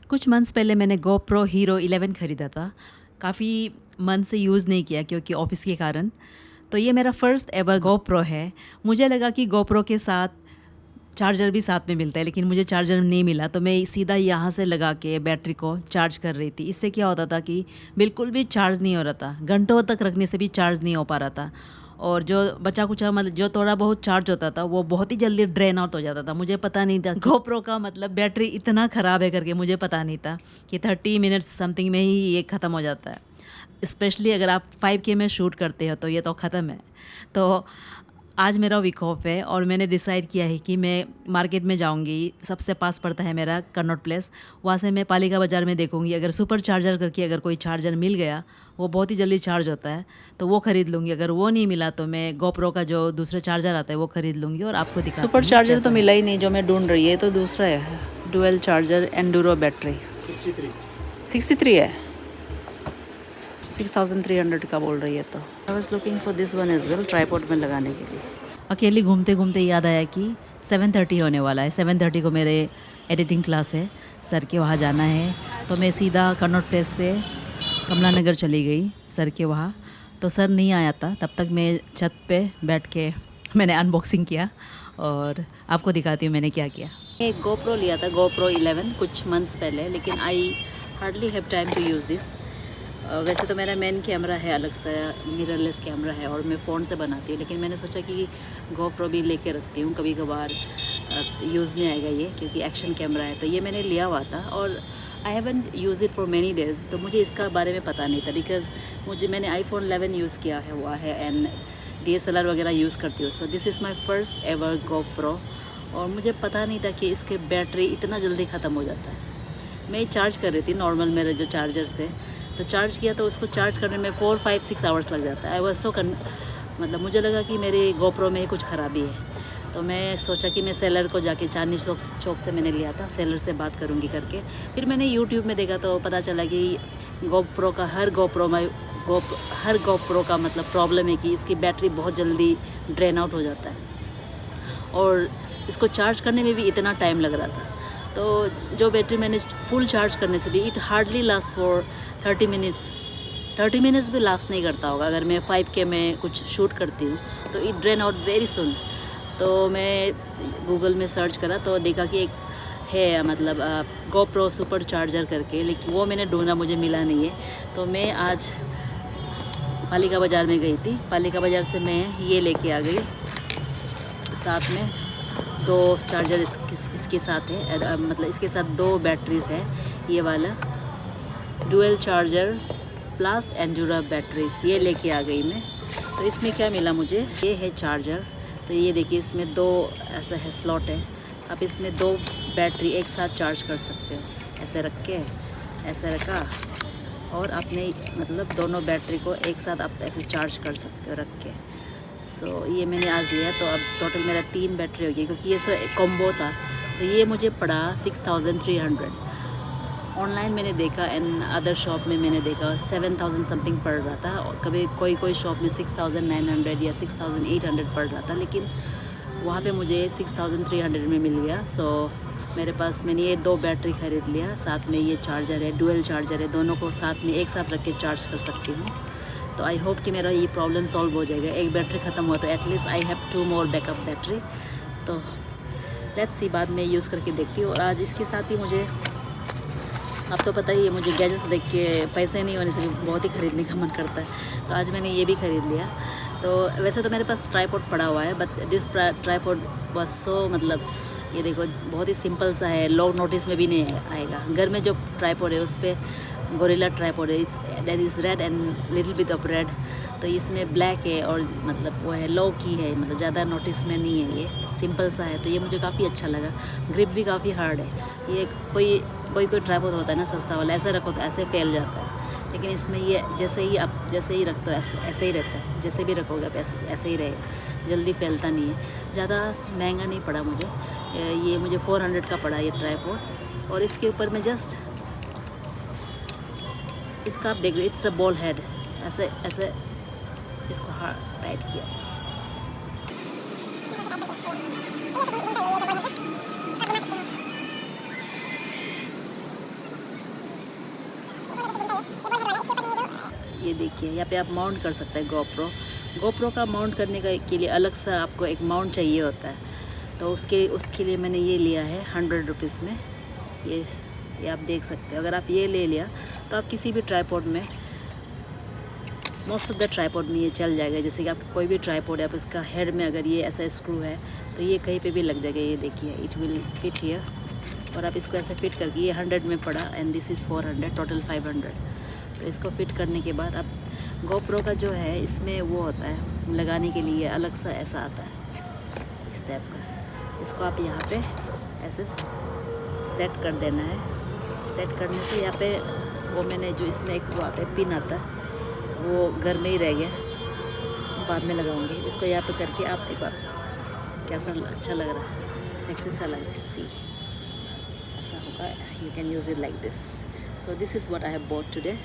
कुछ मंथ्स पहले मैंने GoPro Hero 11 ख़रीदा था। काफ़ी मंथ से यूज़ नहीं किया क्योंकि ऑफ़िस के कारण। तो ये मेरा फ़र्स्ट एवर GoPro है। मुझे लगा कि GoPro के साथ चार्जर भी साथ में मिलता है, लेकिन मुझे चार्जर नहीं मिला, तो मैं सीधा यहाँ से लगा के बैटरी को चार्ज कर रही थी। इससे क्या होता था कि बिल्कुल भी चार्ज नहीं हो रहा था, घंटों तक रखने से भी चार्ज नहीं हो पा रहा था। और जो बचा कुचा मतलब जो थोड़ा बहुत चार्ज होता था वो बहुत ही जल्दी ड्रेन आउट हो जाता था। मुझे पता नहीं था GoPro का मतलब बैटरी इतना ख़राब है करके, मुझे पता नहीं था कि 30 मिनट्स समथिंग में ही ये ख़त्म हो जाता है। स्पेशली अगर आप 5K में शूट करते हो तो ये तो ख़त्म है। तो आज मेरा वीक ऑफ है और मैंने डिसाइड किया है कि मैं मार्केट में जाऊंगी। सबसे पास पड़ता है मेरा कनॉट प्लेस, वहाँ से मैं पालिका बाज़ार में देखूंगी अगर सुपर चार्जर करके अगर कोई चार्जर मिल गया, वो बहुत ही जल्दी चार्ज होता है, तो वो ख़रीद लूँगी। अगर वो नहीं मिला तो मैं GoPro का जो दूसरा चार्जर आता है वो ख़रीद लूँगी और आपको दिखाती हूँ। सुपर चार्जर तो मिला ही नहीं जो मैं ढूंढ रही है, तो दूसरा है डुअल चार्जर एंडूरो बैटरी 63 है, 6300 का बोल रही है। तो I was looking for this one as well, tripod में लगाने के लिए। अकेली घूमते घूमते याद आया कि 7:30 होने वाला है। 7:30 को मेरे एडिटिंग क्लास है, सर के वहाँ जाना है। तो मैं सीधा कनॉट प्लेस से कमला नगर चली गई सर के वहाँ। तो सर नहीं आया था, तब तक मैं छत पे बैठ के मैंने अनबॉक्सिंग किया और आपको दिखाती हूँ मैंने क्या किया। एक GoPro लिया था, GoPro 11 कुछ मंथ्स पहले, लेकिन I hardly have time to use this. वैसे तो मेरा मेन कैमरा है, अलग सा मिररलेस कैमरा है और मैं फ़ोन से बनाती हूँ, लेकिन मैंने सोचा कि GoPro भी लेके रखती हूँ, कभी कभार यूज़ में आएगा ये, क्योंकि एक्शन कैमरा है। तो ये मैंने लिया हुआ था और I haven't use it for many days. तो मुझे इसका बारे में पता नहीं था बिकॉज़ मैंने iPhone 11 यूज़ किया है हुआ है एंड DSLR वगैरह यूज़ करती हूँ। So this is my first ever GoPro और मुझे पता नहीं था कि इसके बैटरी इतना जल्दी ख़त्म हो जाता है। मैं चार्ज कर रही थी नॉर्मल मेरे जो चार्जर से, तो चार्ज किया तो उसको चार्ज करने में 4, 5, 6 आवर्स लग जाता है। आई वॉज सो मतलब मुझे लगा कि मेरे GoPro में ही कुछ ख़राबी है। तो मैं सोचा कि मैं सेलर को जाके चांदनी चौक से मैंने लिया था, सेलर से बात करूँगी करके। फिर मैंने यूट्यूब में देखा तो पता चला कि GoPro का हर GoPro का मतलब प्रॉब्लम है कि इसकी बैटरी बहुत जल्दी ड्रेन आउट हो जाता है और इसको चार्ज करने में भी इतना टाइम लग रहा था। तो जो बैटरी मैंने फुल चार्ज करने से भी it hardly last for 30 minutes भी लास्ट नहीं करता होगा। अगर मैं 5K में कुछ शूट करती हूँ तो it drain out very soon. तो मैं गूगल में सर्च करा तो देखा कि एक है मतलब GoPro सुपर चार्जर करके, लेकिन वो मैंने ढूंढा, मुझे मिला नहीं है। तो मैं आज पालिका बाज़ार में गई थी, पालिका बाज़ार से मैं ये लेके आ गई। साथ में 2 चार्जर इसके साथ है, मतलब इसके साथ 2 बैटरीज़ है। ये वाला डुअल चार्जर प्लस एंडूरो बैटरीज़ ये लेके आ गई मैं। तो इसमें क्या मिला मुझे, ये है चार्जर। तो ये देखिए इसमें 2 ऐसा है स्लॉट है, आप इसमें 2 बैटरी एक साथ चार्ज कर सकते हो। ऐसे रख के ऐसे रखा और आपने मतलब दोनों बैटरी को एक साथ आप ऐसे चार्ज कर सकते हो रख के। सो ये मैंने आज लिया, तो अब टोटल मेरा 3 बैटरी हो गई, क्योंकि ये कॉम्बो था। तो ये मुझे पड़ा 6300। ऑनलाइन मैंने देखा एंड अदर शॉप में मैंने देखा 7000 समथिंग पड़ रहा था, और कभी कोई शॉप में 6900 या 6800 पड़ रहा था, लेकिन वहाँ पे मुझे 6300 में मिल गया। सो मेरे पास मैंने ये 2 बैटरी ख़रीद लिया, साथ में ये चार्जर है, डुअल चार्जर है, दोनों को साथ में एक साथ रख के चार्ज कर सकती हूँ। तो आई होप कि मेरा ये प्रॉब्लम सॉल्व हो जाएगा। एक बैटरी ख़त्म हुआ तो at least I have 2 more backup battery. तो लेट्स सी, बाद में यूज़ करके देखती हूँ। और आज इसके साथ ही मुझे, आप तो पता ही है मुझे गैजेट्स देख के पैसे नहीं होने से भी बहुत ही ख़रीदने का मन करता है। तो आज मैंने ये भी ख़रीद लिया। तो वैसे तो मेरे पास ट्राइपॉड पड़ा हुआ है, but this tripod was so मतलब ये देखो बहुत ही सिंपल सा है, लो नोटिस में भी नहीं आएगा। घर में जो ट्राइपॉड है उस पर गोरिल्ला ट्राइपॉड है, that is red and little bit of red. तो इसमें ब्लैक है और मतलब वो है लो की है, मतलब ज़्यादा नोटिस में नहीं है, ये सिंपल सा है। तो ये मुझे काफ़ी अच्छा लगा। ग्रिप भी काफ़ी हार्ड है। ये कोई ट्राइपॉड होता है ना सस्ता वाला, ऐसे रखो तो ऐसे फैल जाता है, लेकिन इसमें ये जैसे ही रखते हो ऐसे ही रहता है, जैसे भी रखोगे आप ऐसे ही रहेगा, जल्दी फैलता नहीं है। ज़्यादा महंगा नहीं पड़ा मुझे, ये मुझे 400 का पड़ा ये ट्राइपॉड। और इसके ऊपर में जस्ट इसका आप देख लो, इट्स अ बॉल हेड, ऐसे इसको टाइट किया। ये देखिए यहाँ पे आप माउंट कर सकते हैं गोप्रो का माउंट करने के लिए अलग सा आपको एक माउंट चाहिए होता है। तो उसके लिए मैंने ये लिया है 100 रुपीज़ में। ये आप देख सकते हो। अगर आप ये ले लिया तो आप किसी भी ट्राईपॉड में, मोस्ट ऑफ द ट्राईपॉड में ये चल जाएगा। जैसे कि आपका कोई भी ट्राईपॉड है, आप इसका हेड में अगर ये ऐसा स्क्रू है तो ये कहीं पे भी लग जाएगा। ये देखिए, इट विल फिट हियर। और आप इसको ऐसे फिट करके, ये 100 में पड़ा एंड दिस इज़ 400, टोटल 500। तो इसको फिट करने के बाद आप गोप्रो का जो है इसमें वो होता है लगाने के लिए अलग सा ऐसा आता है इस टाइप का। इसको आप यहाँ पे ऐसे सेट कर देना है। सेट करने से यहाँ पे वो मैंने जो इसमें एक वो आता है पिन आता है, वो घर में ही रह गया, बाद में लगाऊंगी। इसको यहाँ पे करके आप देखो कैसा अच्छा लग रहा है, सेक्सी सा लग रहा है। सी ऐसा होगा, you can use it like this. So this is what I have bought today.